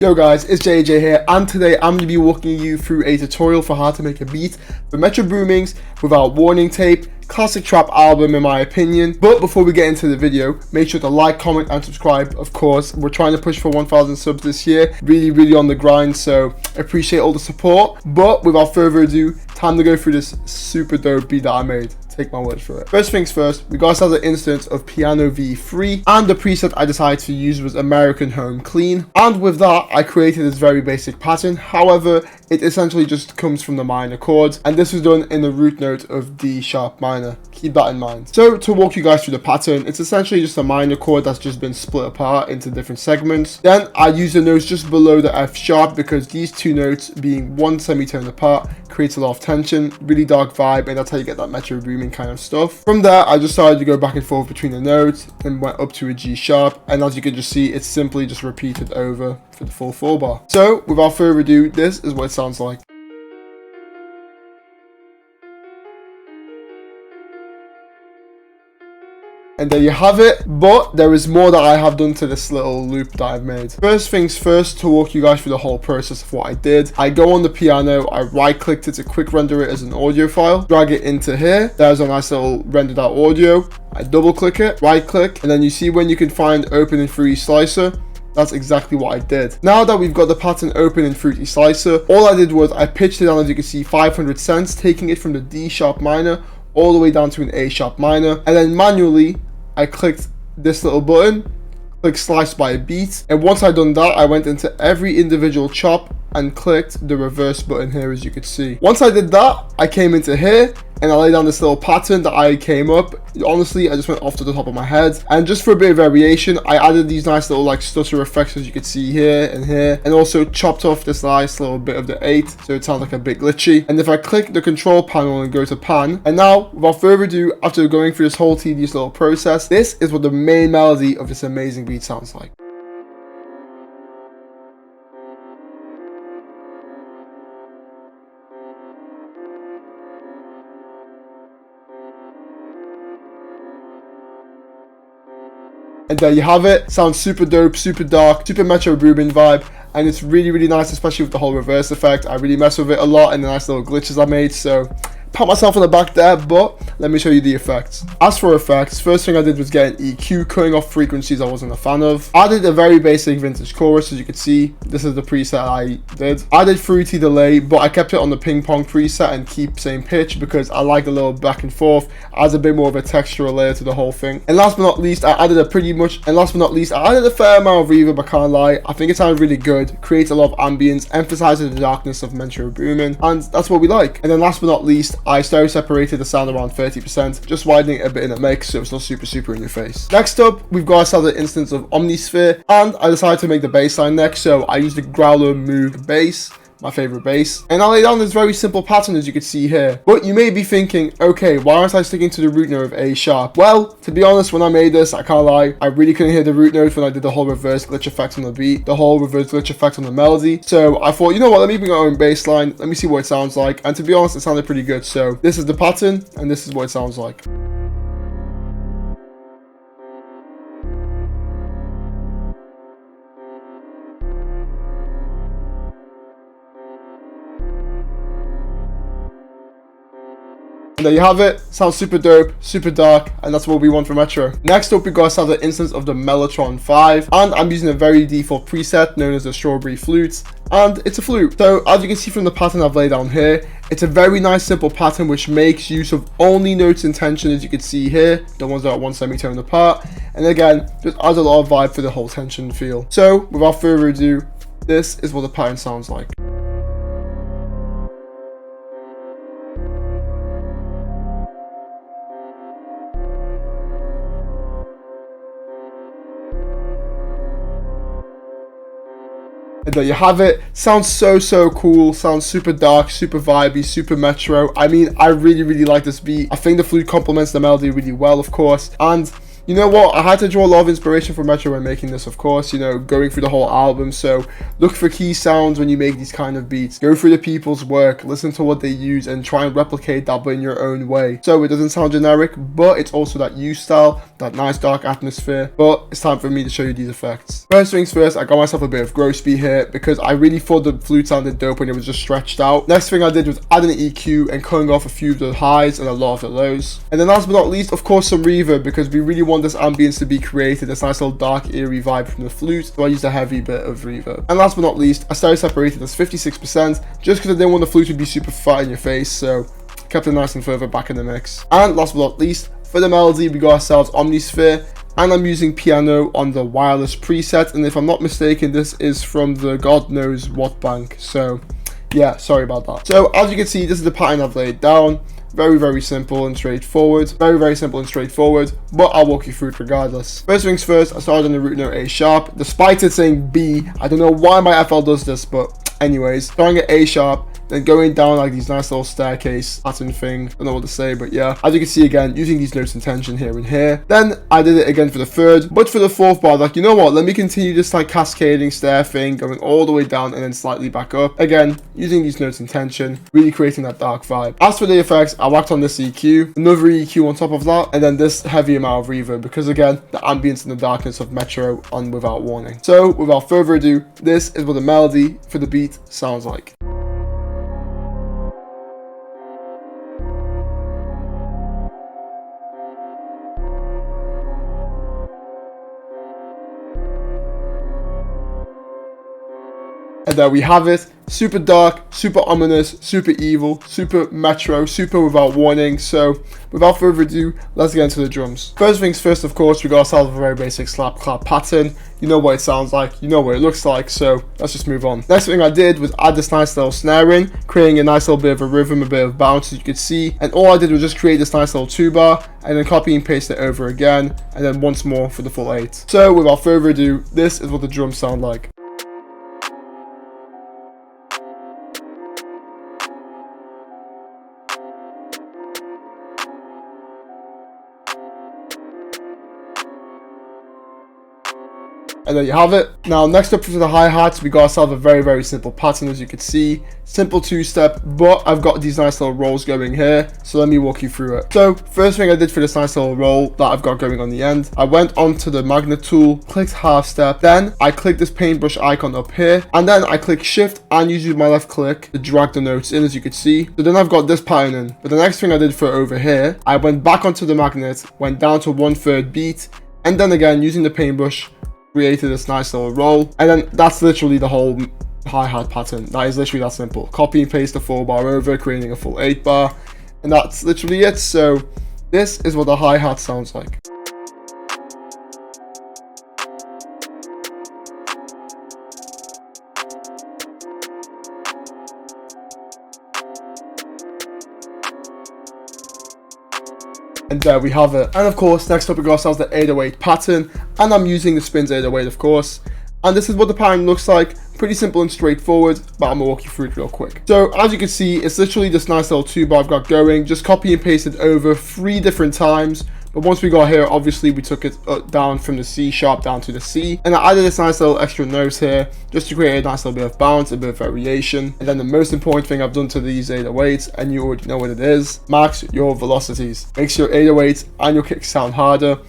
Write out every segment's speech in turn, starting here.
Yo guys, it's JJ here, and today I'm going to be walking you through a tutorial for how to make a beat for Metro Booming's Without Warning tape, classic trap album in my opinion. But before we get into the video, make sure to like, comment and subscribe. Of course, we're trying to push for 1,000 subs this year, really on the grind, so appreciate all the support. But without further ado, time to go through this super dope beat that I made. Take my word for it. First things first, we got ourselves an instance of Piano V3, and the preset I decided to use was American Home Clean. And with that, I created this very basic pattern. However, it essentially just comes from the minor chords, and this was done in the root note of D sharp minor. Keep that in mind. So to walk you guys through the pattern, it's essentially just a minor chord that's just been split apart into different segments. Then I use the notes just below the F sharp because these two notes being one semitone apart creates a lot of tension, really dark vibe, and that's how you get that Metro Boomin kind of stuff. From there, I just started to go back and forth between the notes and went up to a G sharp, and as you can just see, it's simply just repeated over for the full 4 bar. So without further ado, this is what it sounds like. And there you have it, but there is more that I have done to this little loop that I've made. First things first, to walk you guys through the whole process of what I did, I go on the piano, I right clicked it to quick render it as an audio file, drag it into here, there's a nice little rendered out audio, I double click it, right click, and then you see when you can find open in Fruity Slicer. That's exactly what I did. Now that we've got the pattern open in Fruity Slicer, all I did was I pitched it down, as you can see, 500 cents, taking it from the D sharp minor all the way down to an A sharp minor, and then manually I clicked this little button, click slice by beat, and once I done that, I went into every individual chop and clicked the reverse button here, as you could see. Once I did that, I came into here and I laid down this little pattern that I came up. Honestly, I just went off to the top of my head, and just for a bit of variation, I added these nice little like stutter effects, as you can see here, and also chopped off this nice little bit of the 8 so it sounds like a bit glitchy. And if I click the control panel and go to pan, and now without further ado, after going through this whole tedious little process, this is what the main melody of this amazing beat sounds like. And there you have it. Sounds super dope, super dark, super Metro Boomin vibe, and it's really nice, especially with the whole reverse effect. I really mess with it a lot and the nice little glitches I made, so pat myself on the back there. But let me show you the effects. As for effects, first thing I did was get an EQ, cutting off frequencies I wasn't a fan of. I did a very basic vintage chorus, as you can see. This is the preset I did. I did fruity delay, but I kept it on the ping pong preset and keep same pitch because I like a little back and forth, adds a bit more of a textural layer to the whole thing. And last but not least, I added a fair amount of reverb, I can't lie. I think it sounded really good, creates a lot of ambience, emphasizes the darkness of Metro Boomin, and that's what we like. And then last but not least, I stereo separated the sound around 30%, just widening it a bit in the mix so it's not super in your face. Next up, we've got ourselves an instance of Omnisphere, and I decided to make the bass line next, so I used the Growler Moog bass, my favorite bass, and I laid down this very simple pattern, as you can see here. But you may be thinking, okay, why aren't I sticking to the root note of A sharp? Well, to be honest, when I made this, I can't lie, I really couldn't hear the root note when I did the whole reverse glitch effect on the beat, the whole reverse glitch effect on the melody. So I thought, you know what, let me bring my own bass line, let me see what it sounds like. And to be honest, it sounded pretty good. So this is the pattern, and this is what it sounds like. And there you have it. Sounds super dope, super dark, and that's what we want from Metro. Next up, we got ourselves an instance of the Mellotron 5, and I'm using a very default preset known as the Strawberry Flute, and it's a flute. So as you can see from the pattern I've laid down here, it's a very nice simple pattern which makes use of only notes in tension, as you can see here, the ones that are one semitone apart, and again, just adds a lot of vibe for the whole tension feel. So without further ado, this is what the pattern sounds like. And there you have it. Sounds so cool, sounds super dark, super vibey, super Metro. I mean, I really like this beat. I think the flute complements the melody really well, of course, and you know what, I had to draw a lot of inspiration from Metro when making this, of course, you know, going through the whole album. So look for key sounds when you make these kind of beats. Go through the people's work, listen to what they use, and try and replicate that, but in your own way. So it doesn't sound generic, but it's also that you style, that nice dark atmosphere. But it's time for me to show you these effects. First things first, I got myself a bit of gross beat here because I really thought the flute sounded dope when it was just stretched out. Next thing I did was add an EQ and cutting off a few of the highs and a lot of the lows. And then last but not least, of course, some reverb, because we really want this ambience to be created, this nice little dark eerie vibe from the flute, so I used a heavy bit of reverb. And last but not least, I started separated as 56% just because I didn't want the flute to be super fat in your face, so kept it nice and further back in the mix. And last but not least, for the melody, we got ourselves Omnisphere, and I'm using piano on the wireless preset, and if I'm not mistaken, this is from the god knows what bank, so yeah, sorry about that. So as you can see, this is the pattern I've laid down. Very simple and straightforward. Very simple and straightforward, but I'll walk you through it regardless. First things first, I started on the root note A sharp. Despite it saying B, I don't know why my FL does this, but anyways, starting at A sharp, then going down like these nice little staircase pattern thing. I don't know what to say, but yeah, as you can see again, using these notes in tension here and here. Then I did it again for the third, but for the fourth bar, like, you know what, let me continue this like cascading stair thing, going all the way down and then slightly back up. Again, using these notes in tension, really creating that dark vibe. As for the effects, I whacked on this EQ, another EQ on top of that, and then this heavy amount of reverb, because again, the ambience and the darkness of Metro on Without Warning. So without further ado, this is what the melody for the beat sounds like. And there we have it. Super dark, super ominous, super evil, super Metro, super Without Warning. So without further ado, let's get into the drums. First things first, of course, we got ourselves a very basic slap clap pattern. You know what it sounds like, you know what it looks like, so let's just move on. Next thing I did was add this nice little snare in, creating a nice little bit of a rhythm, a bit of bounce, as you could see. And all I did was just create this nice little 2-bar, and then copy and paste it over again, and then once more for the full 8. So without further ado, this is what the drums sound like. And there you have it. Now next up for the hi-hats, we got ourselves a very simple pattern, as you can see. Simple 2-step, but I've got these nice little rolls going here, so let me walk you through it. So first thing I did for this nice little roll that I've got going on the end, I went onto the magnet tool, clicked half step, then I clicked this paintbrush icon up here, and then I click shift and use my left click to drag the notes in, as you can see. So then I've got this pattern in. But the next thing I did for over here, I went back onto the magnet, went down to 1/3 beat, and then again using the paintbrush, created this nice little roll, and then that's literally the whole hi-hat pattern. That is literally that simple. Copy and paste the 4-bar over, creating a full 8-bar, and that's literally it. So this is what the hi-hat sounds like. And there we have it. And of course, next up we got ourselves the 808 pattern, and I'm using the Spins 808, of course. And this is what the pattern looks like. Pretty simple and straightforward, but I'm gonna walk you through it real quick. So as you can see, it's literally this nice little 2-bar I've got going. Just copy and paste it over 3 different times. But once we got here, obviously we took it down from the C sharp down to the C. And I added this nice little extra note here, just to create a nice little bit of bounce, a bit of variation. And then the most important thing I've done to these 808s, and you already know what it is, max your velocities. Makes your 808s and your kicks sound harder,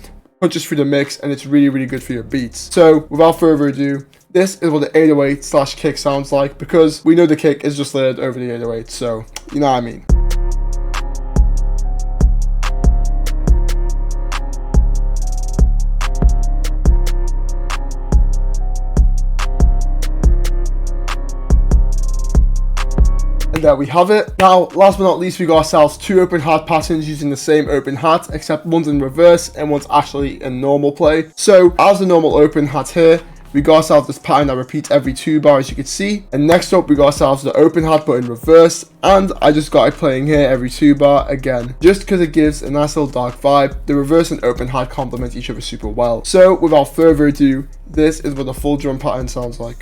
punches through the mix, and it's really good for your beats. So without further ado, this is what the 808/kick sounds like, because we know the kick is just layered over the 808, so you know what I mean. And there we have it. Now, last but not least, we got ourselves 2 open hat patterns using the same open hat, except one's in reverse and one's actually in normal play. So, as the normal open hat here, we got ourselves this pattern that repeats every 2-bar, as you can see. And next up, we got ourselves the open hat but in reverse. And I just got it playing here every 2-bar again, just because it gives a nice little dark vibe. The reverse and open hat complement each other super well. So, without further ado, this is what the full drum pattern sounds like.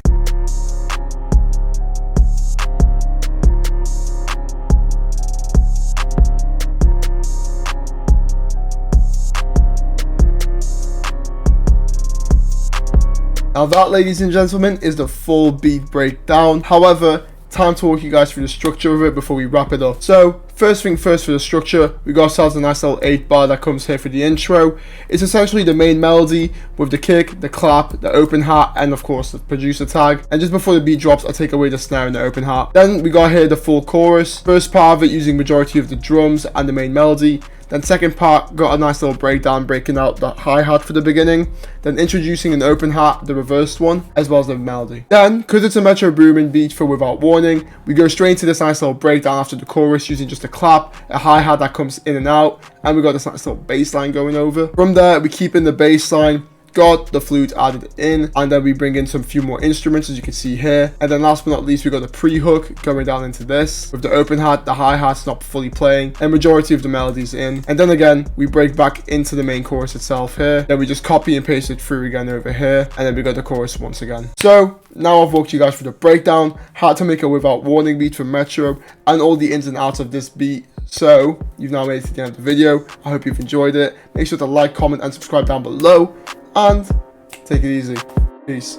Now that, ladies and gentlemen, is the full beat breakdown. However, time to walk you guys through the structure of it before we wrap it up. So first thing first, for the structure, we got ourselves a nice little 8-bar that comes here for the intro. It's essentially the main melody with the kick, the clap, the open hat, and of course the producer tag. And just before the beat drops, I take away the snare and the open hat. Then we got here the full chorus. First part of it using majority of the drums and the main melody. Then second part, got a nice little breakdown breaking out the hi-hat for the beginning. Then introducing an open hat, the reversed one, as well as the melody. Then, because it's a Metro Boomin beat for Without Warning, we go straight into this nice little breakdown after the chorus using just a clap, a hi-hat that comes in and out, and we got this nice little bass line going over. From there, we keep in the bass line, got the flute added in, and then we bring in some few more instruments, as you can see here. And then last but not least, we got the pre-hook going down into this with the open hat, the hi-hat's not fully playing, and majority of the melodies in. And then again, we break back into the main chorus itself here. Then we just copy and paste it through again over here, and then we got the chorus once again. So now I've walked you guys through the breakdown, how to make a Without Warning beat from Metro, and all the ins and outs of this beat. So you've now made it to the end of the video. I hope you've enjoyed it. Make sure to like, comment, and subscribe down below. And take it easy. Peace.